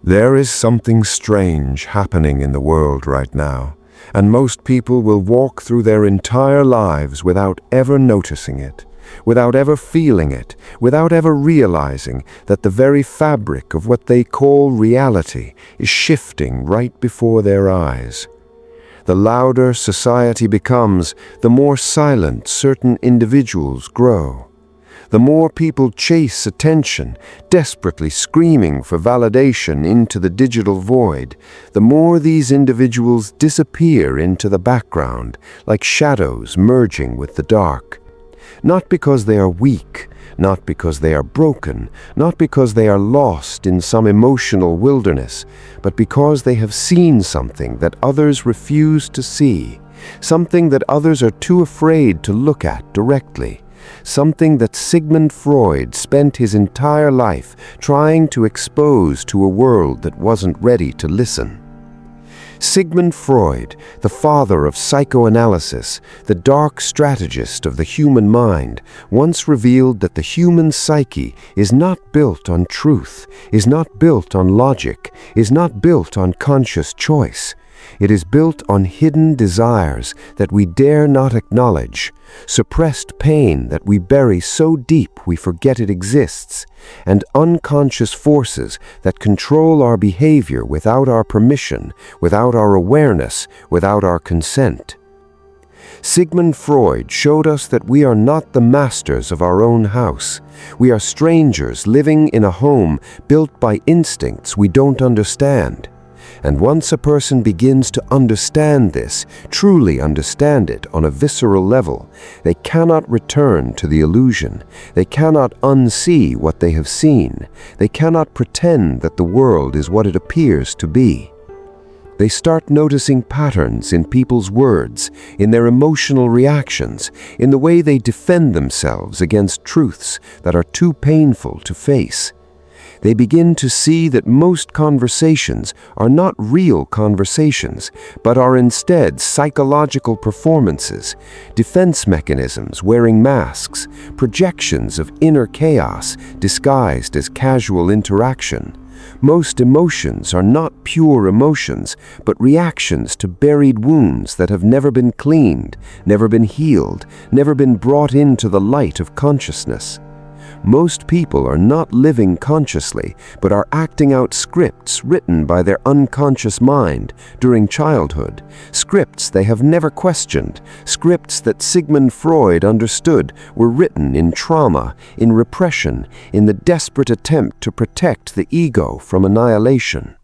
There is something strange happening in the world right now, and most people will walk through their entire lives without ever noticing it, without ever feeling it, without ever realizing that the very fabric of what they call reality is shifting right before their eyes. The louder society becomes, the more silent certain individuals grow. The more people chase attention, desperately screaming for validation into the digital void, the more these individuals disappear into the background, like shadows merging with the dark. Not because they are weak, not because they are broken, not because they are lost in some emotional wilderness, but because they have seen something that others refuse to see, something that others are too afraid to look at directly. Something that Sigmund Freud spent his entire life trying to expose to a world that wasn't ready to listen. Sigmund Freud, the father of psychoanalysis, the dark strategist of the human mind, once revealed that the human psyche is not built on truth, is not built on logic, is not built on conscious choice. It is built on hidden desires that we dare not acknowledge, suppressed pain that we bury so deep we forget it exists, and unconscious forces that control our behavior without our permission, without our awareness, without our consent. Sigmund Freud showed us that we are not the masters of our own house. We are strangers living in a home built by instincts we don't understand. And once a person begins to understand this, truly understand it on a visceral level, they cannot return to the illusion. They cannot unsee what they have seen. They cannot pretend that the world is what it appears to be. They start noticing patterns in people's words, in their emotional reactions, in the way they defend themselves against truths that are too painful to face. They begin to see that most conversations are not real conversations, but are instead psychological performances, defense mechanisms wearing masks, projections of inner chaos disguised as casual interaction. Most emotions are not pure emotions, but reactions to buried wounds that have never been cleaned, never been healed, never been brought into the light of consciousness. Most people are not living consciously, but are acting out scripts written by their unconscious mind during childhood, scripts they have never questioned, scripts that Sigmund Freud understood were written in trauma, in repression, in the desperate attempt to protect the ego from annihilation.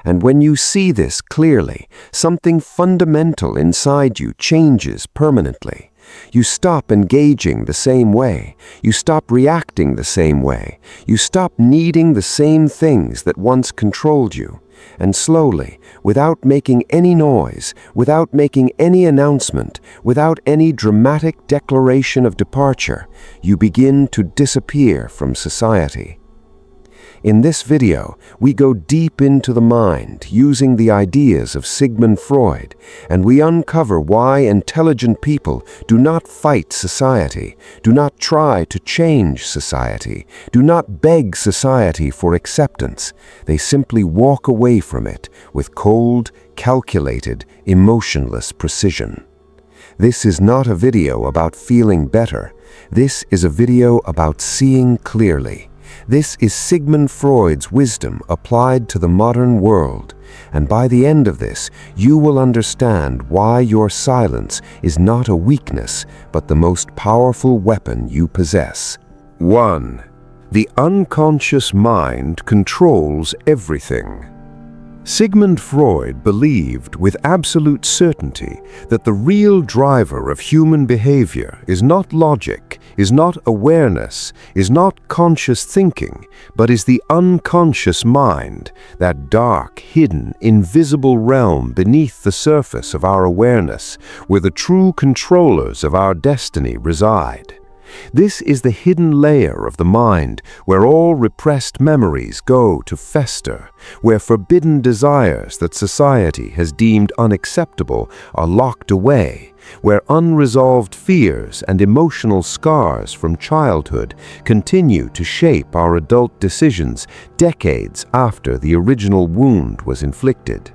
And when you see this clearly, something fundamental inside you changes permanently. You stop engaging the same way. You stop reacting the same way. You stop needing the same things that once controlled you. And slowly, without making any noise, without making any announcement, without any dramatic declaration of departure, you begin to disappear from society. In this video, we go deep into the mind using the ideas of Sigmund Freud, and we uncover why intelligent people do not fight society, do not try to change society, do not beg society for acceptance. They simply walk away from it with cold, calculated, emotionless precision. This is not a video about feeling better. This is a video about seeing clearly. This is Sigmund Freud's wisdom applied to the modern world, and by the end of this, you will understand why your silence is not a weakness, but the most powerful weapon you possess. 1. The unconscious mind controls everything. Sigmund Freud believed with absolute certainty that the real driver of human behavior is not logic, is not awareness, is not conscious thinking, but is the unconscious mind, that dark, hidden, invisible realm beneath the surface of our awareness, where the true controllers of our destiny reside. This is the hidden layer of the mind where all repressed memories go to fester, where forbidden desires that society has deemed unacceptable are locked away, where unresolved fears and emotional scars from childhood continue to shape our adult decisions decades after the original wound was inflicted.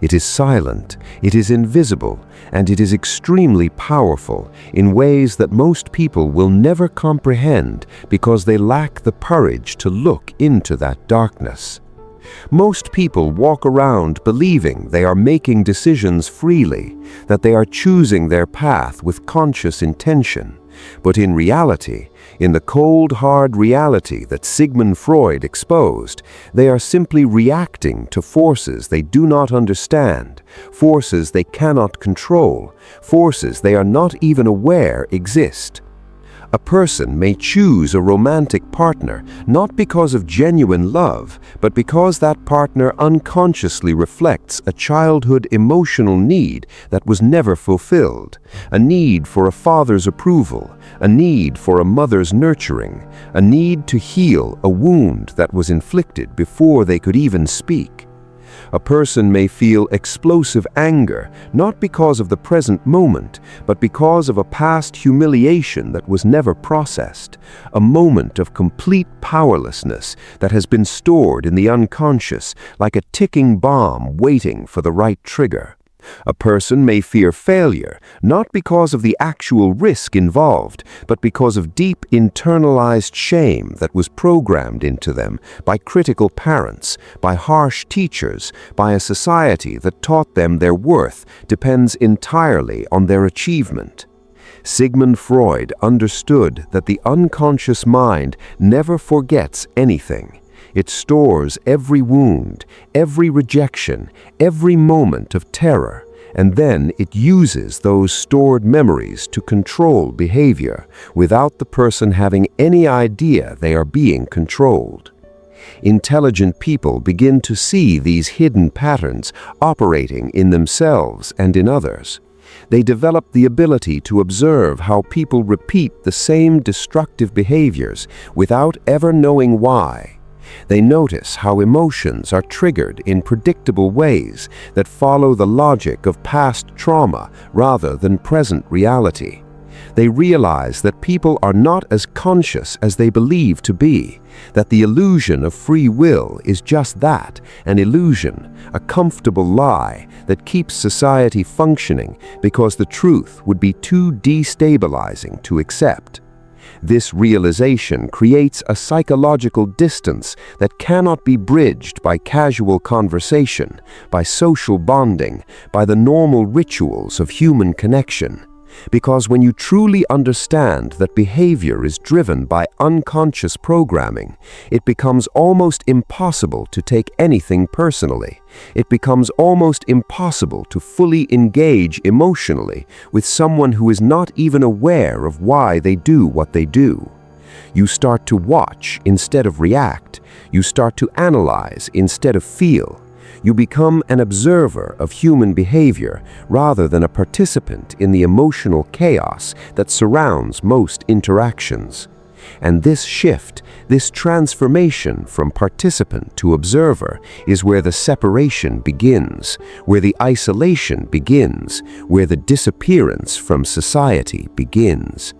It is silent, it is invisible, and it is extremely powerful in ways that most people will never comprehend because they lack the courage to look into that darkness. Most people walk around believing they are making decisions freely, that they are choosing their path with conscious intention. But in reality, in the cold, hard reality that Sigmund Freud exposed, they are simply reacting to forces they do not understand, forces they cannot control, forces they are not even aware exist. A person may choose a romantic partner not because of genuine love, but because that partner unconsciously reflects a childhood emotional need that was never fulfilled, a need for a father's approval, a need for a mother's nurturing, a need to heal a wound that was inflicted before they could even speak. A person may feel explosive anger, not because of the present moment, but because of a past humiliation that was never processed, a moment of complete powerlessness that has been stored in the unconscious like a ticking bomb waiting for the right trigger. A person may fear failure, not because of the actual risk involved, but because of deep internalized shame that was programmed into them by critical parents, by harsh teachers, by a society that taught them their worth depends entirely on their achievement. Sigmund Freud understood that the unconscious mind never forgets anything. It stores every wound, every rejection, every moment of terror, and then it uses those stored memories to control behavior without the person having any idea they are being controlled. Intelligent people begin to see these hidden patterns operating in themselves and in others. They develop the ability to observe how people repeat the same destructive behaviors without ever knowing why. They notice how emotions are triggered in predictable ways that follow the logic of past trauma rather than present reality. They realize that people are not as conscious as they believe to be, that the illusion of free will is just that, an illusion, a comfortable lie that keeps society functioning because the truth would be too destabilizing to accept. This realization creates a psychological distance that cannot be bridged by casual conversation, by social bonding, by the normal rituals of human connection. Because when you truly understand that behavior is driven by unconscious programming, it becomes almost impossible to take anything personally. It becomes almost impossible to fully engage emotionally with someone who is not even aware of why they do what they do. You start to watch instead of react. You start to analyze instead of feel. You become an observer of human behavior rather than a participant in the emotional chaos that surrounds most interactions. And this shift, this transformation from participant to observer is where the separation begins, where the isolation begins, where the disappearance from society begins.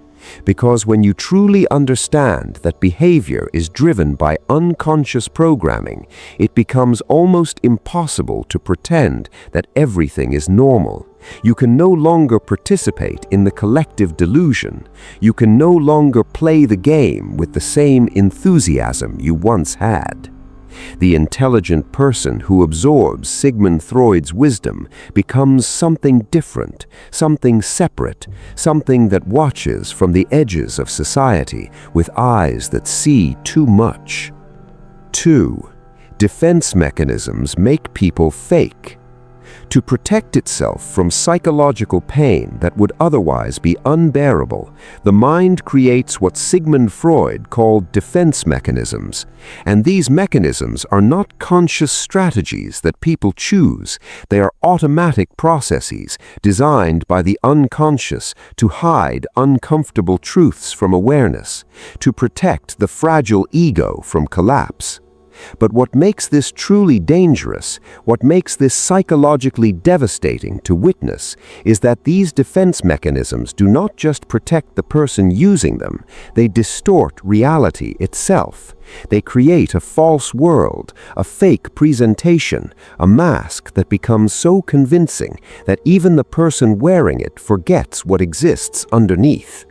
Because when you truly understand that behavior is driven by unconscious programming, it becomes almost impossible to pretend that everything is normal. You can no longer participate in the collective delusion. You can no longer play the game with the same enthusiasm you once had. The intelligent person who absorbs Sigmund Freud's wisdom becomes something different, something separate, something that watches from the edges of society with eyes that see too much. 2. Defense mechanisms make people fake. To protect itself from psychological pain that would otherwise be unbearable, the mind creates what Sigmund Freud called defense mechanisms. And these mechanisms are not conscious strategies that people choose. They are automatic processes designed by the unconscious to hide uncomfortable truths from awareness, to protect the fragile ego from collapse. But what makes this truly dangerous, what makes this psychologically devastating to witness, is that these defense mechanisms do not just protect the person using them, they distort reality itself. They create a false world, a fake presentation, a mask that becomes so convincing that even the person wearing it forgets what exists underneath.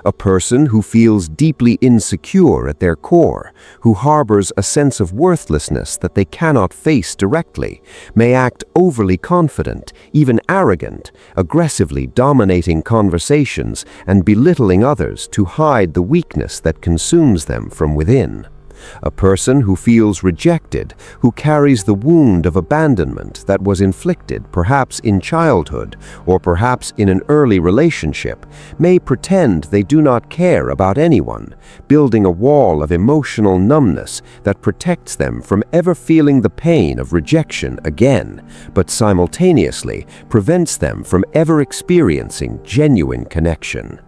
A person who feels deeply insecure at their core, who harbors a sense of worthlessness that they cannot face directly, may act overly confident, even arrogant, aggressively dominating conversations and belittling others to hide the weakness that consumes them from within. A person who feels rejected, who carries the wound of abandonment that was inflicted perhaps in childhood or perhaps in an early relationship, may pretend they do not care about anyone, building a wall of emotional numbness that protects them from ever feeling the pain of rejection again, but simultaneously prevents them from ever experiencing genuine connection.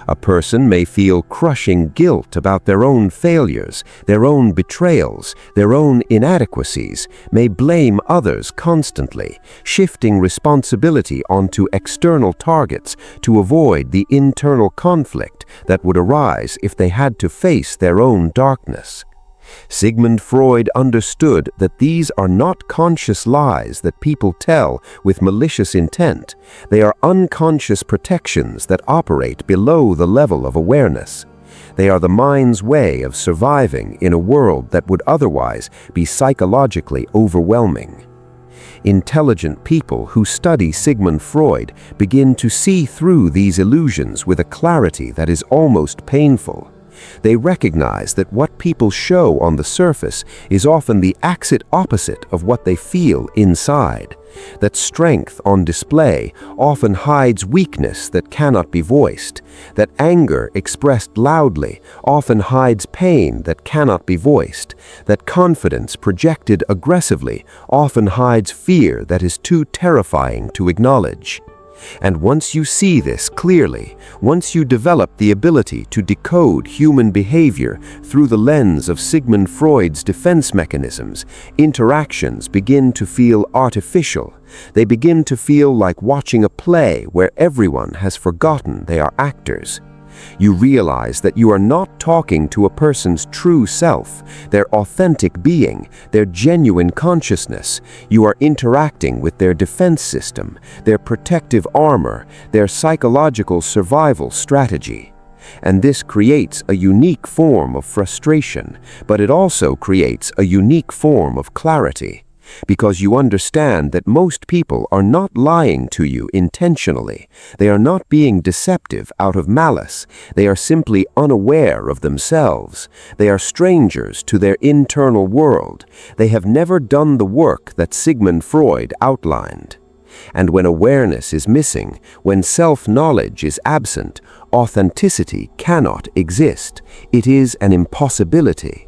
A person may feel crushing guilt about their own failures, their own betrayals, their own inadequacies, may blame others constantly, shifting responsibility onto external targets to avoid the internal conflict that would arise if they had to face their own darkness. Sigmund Freud understood that these are not conscious lies that people tell with malicious intent. They are unconscious protections that operate below the level of awareness. They are the mind's way of surviving in a world that would otherwise be psychologically overwhelming. Intelligent people who study Sigmund Freud begin to see through these illusions with a clarity that is almost painful. They recognize that what people show on the surface is often the exact opposite of what they feel inside, that strength on display often hides weakness that cannot be voiced, that anger expressed loudly often hides pain that cannot be voiced, that confidence projected aggressively often hides fear that is too terrifying to acknowledge. And once you see this clearly, once you develop the ability to decode human behavior through the lens of Sigmund Freud's defense mechanisms, interactions begin to feel artificial. They begin to feel like watching a play where everyone has forgotten they are actors. You realize that you are not talking to a person's true self, their authentic being, their genuine consciousness. You are interacting with their defense system, their protective armor, their psychological survival strategy. And this creates a unique form of frustration, but it also creates a unique form of clarity. Because you understand that most people are not lying to you intentionally. They are not being deceptive out of malice. They are simply unaware of themselves. They are strangers to their internal world. They have never done the work that Sigmund Freud outlined. And when awareness is missing, when self-knowledge is absent, authenticity cannot exist. It is an impossibility.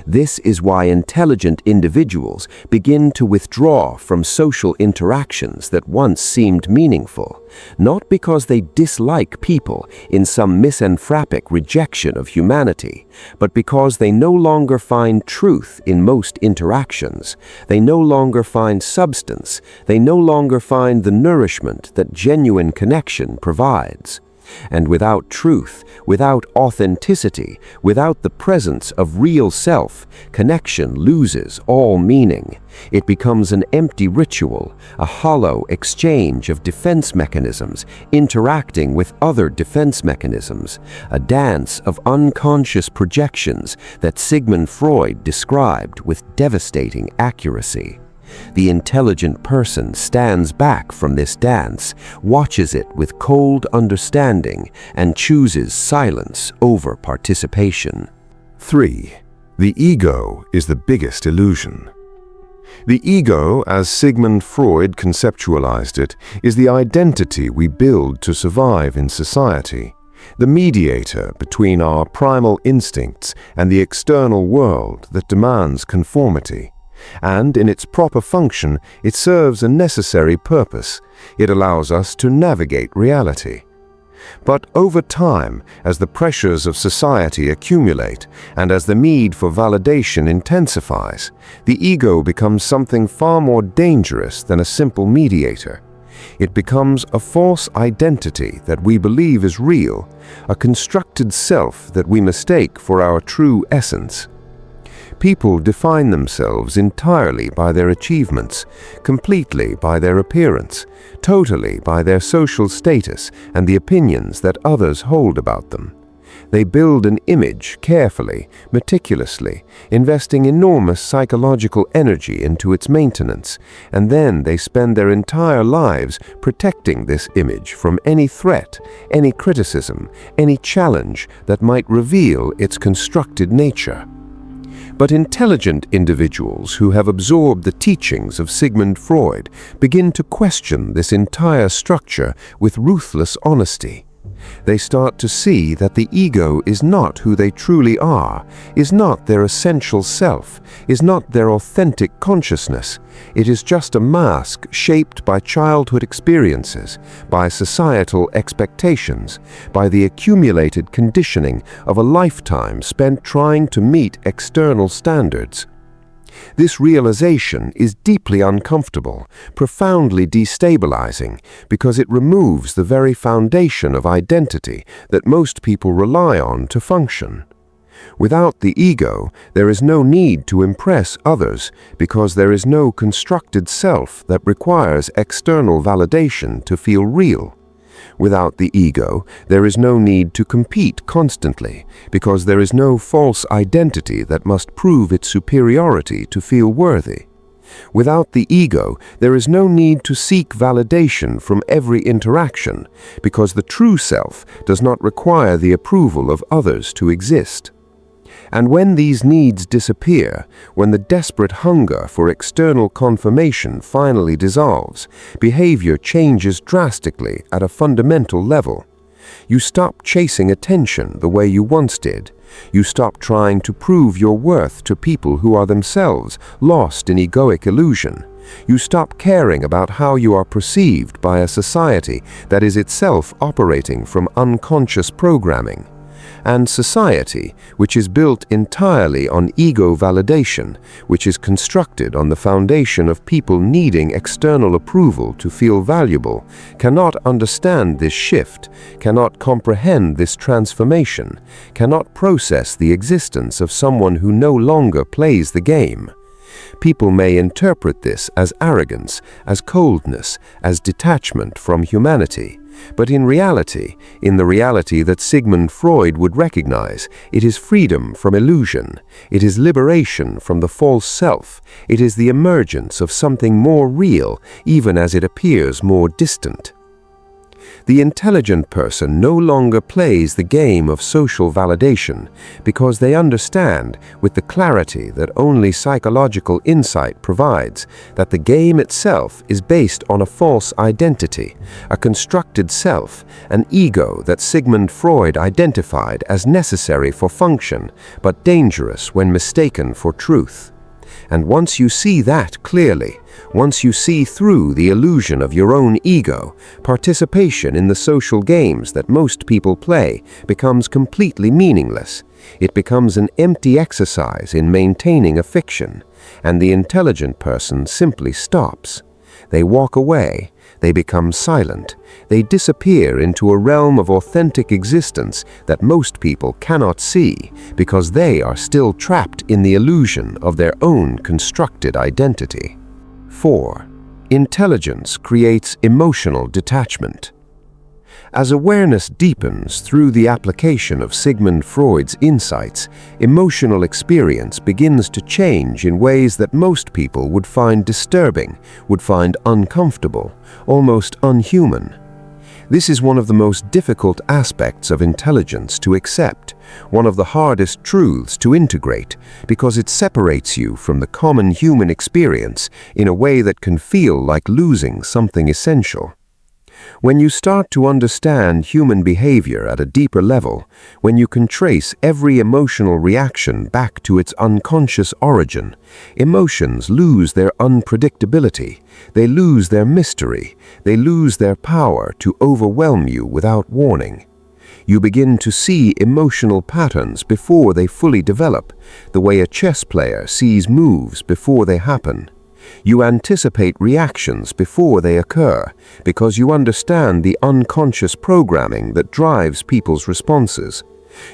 This is why intelligent individuals begin to withdraw from social interactions that once seemed meaningful, not because they dislike people in some misanthropic rejection of humanity, but because they no longer find truth in most interactions. They no longer find substance. They no longer find the nourishment that genuine connection provides. And without truth, without authenticity, without the presence of real self, connection loses all meaning. It becomes an empty ritual, a hollow exchange of defense mechanisms interacting with other defense mechanisms, a dance of unconscious projections that Sigmund Freud described with devastating accuracy. The intelligent person stands back from this dance, watches it with cold understanding, and chooses silence over participation. 3. The ego is the biggest illusion. The ego, as Sigmund Freud conceptualized it, is the identity we build to survive in society, the mediator between our primal instincts and the external world that demands conformity. And in its proper function, it serves a necessary purpose. It allows us to navigate reality. But over time, as the pressures of society accumulate, and as the need for validation intensifies, the ego becomes something far more dangerous than a simple mediator. It becomes a false identity that we believe is real, a constructed self that we mistake for our true essence. People define themselves entirely by their achievements, completely by their appearance, totally by their social status and the opinions that others hold about them. They build an image carefully, meticulously, investing enormous psychological energy into its maintenance, and then they spend their entire lives protecting this image from any threat, any criticism, any challenge that might reveal its constructed nature. But intelligent individuals who have absorbed the teachings of Sigmund Freud begin to question this entire structure with ruthless honesty. They start to see that the ego is not who they truly are, is not their essential self, is not their authentic consciousness. It is just a mask shaped by childhood experiences, by societal expectations, by the accumulated conditioning of a lifetime spent trying to meet external standards. This realization is deeply uncomfortable, profoundly destabilizing, because it removes the very foundation of identity that most people rely on to function. Without the ego, there is no need to impress others, because there is no constructed self that requires external validation to feel real. Without the ego, there is no need to compete constantly, because there is no false identity that must prove its superiority to feel worthy. Without the ego, there is no need to seek validation from every interaction, because the true self does not require the approval of others to exist. And when these needs disappear, when the desperate hunger for external confirmation finally dissolves, behavior changes drastically at a fundamental level. You stop chasing attention the way you once did. You stop trying to prove your worth to people who are themselves lost in egoic illusion. You stop caring about how you are perceived by a society that is itself operating from unconscious programming. And society, which is built entirely on ego validation, which is constructed on the foundation of people needing external approval to feel valuable, cannot understand this shift, cannot comprehend this transformation, cannot process the existence of someone who no longer plays the game. People may interpret this as arrogance, as coldness, as detachment from humanity. But in reality, in the reality that Sigmund Freud would recognize, it is freedom from illusion. It is liberation from the false self. It is the emergence of something more real, even as it appears more distant. The intelligent person no longer plays the game of social validation because they understand, with the clarity that only psychological insight provides, that the game itself is based on a false identity, a constructed self, an ego that Sigmund Freud identified as necessary for function, but dangerous when mistaken for truth. And once you see that clearly, once you see through the illusion of your own ego, participation in the social games that most people play becomes completely meaningless. It becomes an empty exercise in maintaining a fiction, and the intelligent person simply stops. They walk away, they become silent, they disappear into a realm of authentic existence that most people cannot see because they are still trapped in the illusion of their own constructed identity. 4. Intelligence creates emotional detachment. As awareness deepens through the application of Sigmund Freud's insights, emotional experience begins to change in ways that most people would find disturbing, would find uncomfortable, almost unhuman. This is one of the most difficult aspects of intelligence to accept, one of the hardest truths to integrate, because it separates you from the common human experience in a way that can feel like losing something essential. When you start to understand human behavior at a deeper level, when you can trace every emotional reaction back to its unconscious origin, emotions lose their unpredictability, they lose their mystery, they lose their power to overwhelm you without warning. You begin to see emotional patterns before they fully develop, the way a chess player sees moves before they happen. You anticipate reactions before they occur because you understand the unconscious programming that drives people's responses.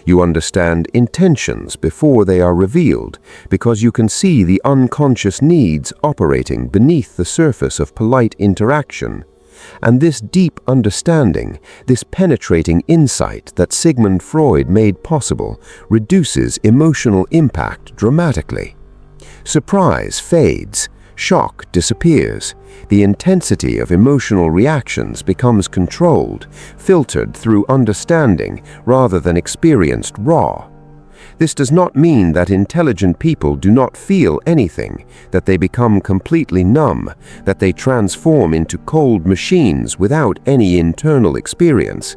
You understand intentions before they are revealed because you can see the unconscious needs operating beneath the surface of polite interaction. And this deep understanding, this penetrating insight that Sigmund Freud made possible, reduces emotional impact dramatically. Surprise fades. Shock disappears. The intensity of emotional reactions becomes controlled, filtered through understanding rather than experienced raw. This does not mean that intelligent people do not feel anything, that they become completely numb, that they transform into cold machines without any internal experience.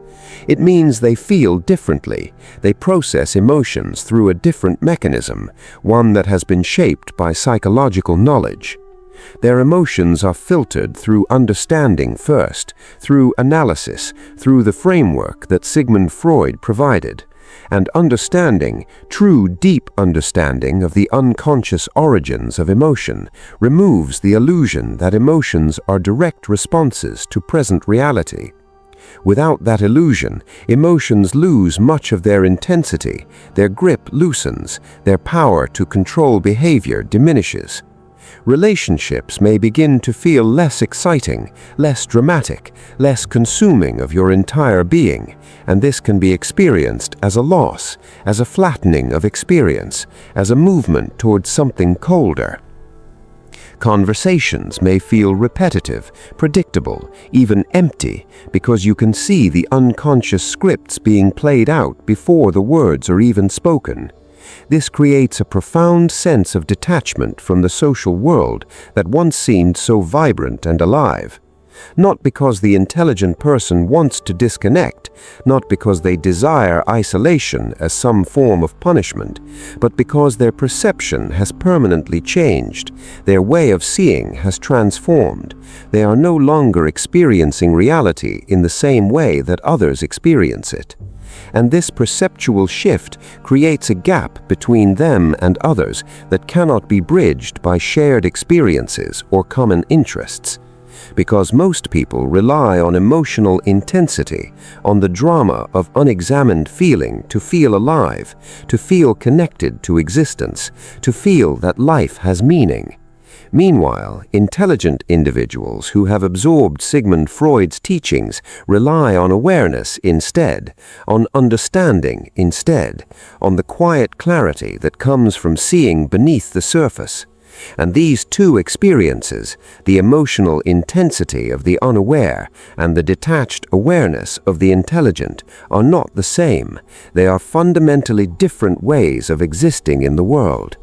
It means they feel differently. They process emotions through a different mechanism, one that has been shaped by psychological knowledge. Their emotions are filtered through understanding first, through analysis, through the framework that Sigmund Freud provided. And understanding, true deep understanding of the unconscious origins of emotion, removes the illusion that emotions are direct responses to present reality. Without that illusion, emotions lose much of their intensity, their grip loosens, their power to control behavior diminishes. Relationships may begin to feel less exciting, less dramatic, less consuming of your entire being, and this can be experienced as a loss, as a flattening of experience, as a movement towards something colder. Conversations may feel repetitive, predictable, even empty, because you can see the unconscious scripts being played out before the words are even spoken. This creates a profound sense of detachment from the social world that once seemed so vibrant and alive. Not because the intelligent person wants to disconnect, not because they desire isolation as some form of punishment, but because their perception has permanently changed, their way of seeing has transformed. They are no longer experiencing reality in the same way that others experience it. And this perceptual shift creates a gap between them and others that cannot be bridged by shared experiences or common interests. Because most people rely on emotional intensity, on the drama of unexamined feeling to feel alive, to feel connected to existence, to feel that life has meaning. Meanwhile, intelligent individuals who have absorbed Sigmund Freud's teachings rely on awareness instead, on understanding instead, on the quiet clarity that comes from seeing beneath the surface. And these two experiences, the emotional intensity of the unaware and the detached awareness of the intelligent, are not the same. They are fundamentally different ways of existing in the world.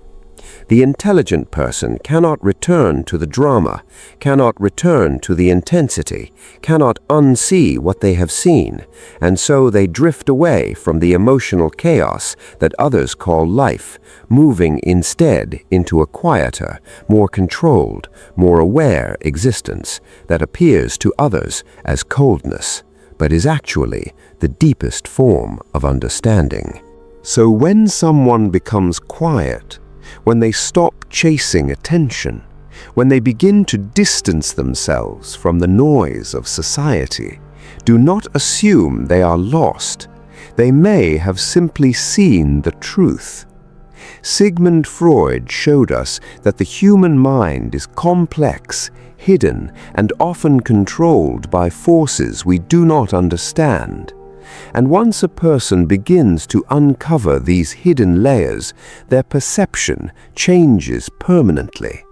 The intelligent person cannot return to the drama, cannot return to the intensity, cannot unsee what they have seen, and so they drift away from the emotional chaos that others call life, moving instead into a quieter, more controlled, more aware existence that appears to others as coldness, but is actually the deepest form of understanding. So when someone becomes quiet, when they stop chasing attention, when they begin to distance themselves from the noise of society, do not assume they are lost. They may have simply seen the truth. Sigmund Freud showed us that the human mind is complex, hidden, and often controlled by forces we do not understand. And once a person begins to uncover these hidden layers, their perception changes permanently.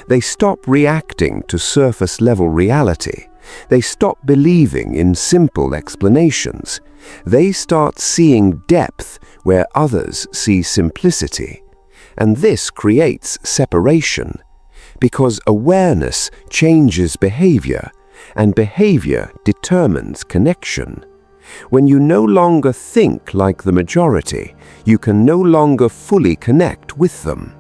They stop reacting to surface-level reality. They stop believing in simple explanations. They start seeing depth where others see simplicity. And this creates separation, because awareness changes behavior, and behavior determines connection. When you no longer think like the majority, you can no longer fully connect with them.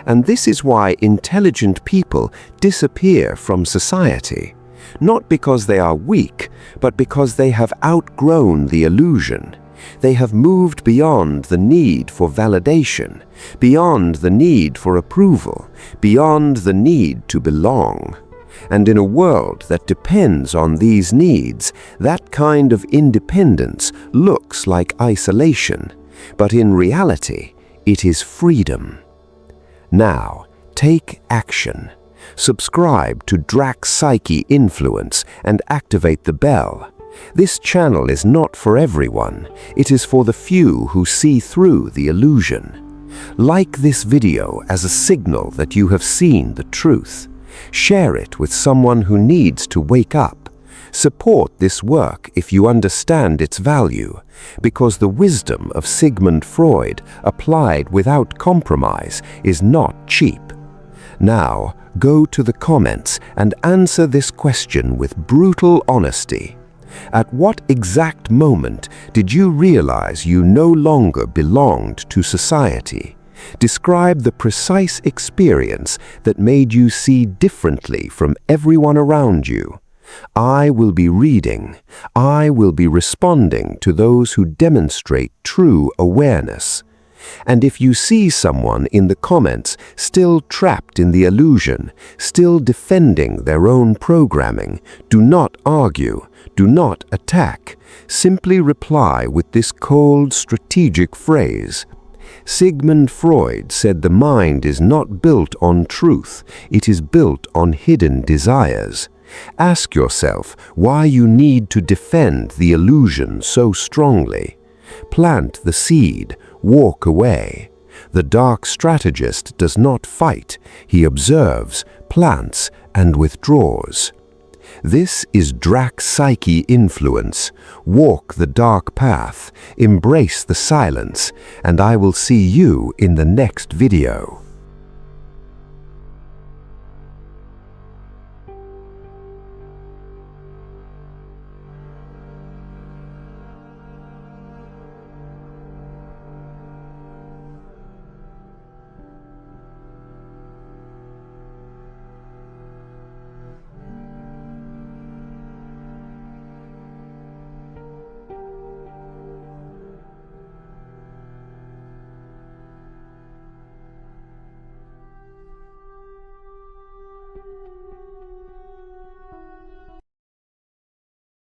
And this is why intelligent people disappear from society, not because they are weak, but because they have outgrown the illusion. They have moved beyond the need for validation, beyond the need for approval, beyond the need to belong. And in a world that depends on these needs, that kind of independence looks like isolation, but in reality, it is freedom. Now, take action. Subscribe to Drac Psyche Influence and activate the bell. This channel is not for everyone. It is for the few who see through the illusion. Like this video as a signal that you have seen the truth. Share it with someone who needs to wake up. Support this work if you understand its value, because the wisdom of Sigmund Freud applied without compromise is not cheap. Now, go to the comments and answer this question with brutal honesty. At what exact moment did you realize you no longer belonged to society? Describe the precise experience that made you see differently from everyone around you. I will be reading. I will be responding to those who demonstrate true awareness. And if you see someone in the comments still trapped in the illusion, still defending their own programming, do not argue, do not attack. Simply reply with this cold, strategic phrase. Sigmund Freud said the mind is not built on truth, it is built on hidden desires. Ask yourself why you need to defend the illusion so strongly. Plant the seed, walk away. The dark strategist does not fight, he observes, plants, and withdraws. This is Drac Psyche Influence. Walk the dark path, embrace the silence, and I will see you in the next video.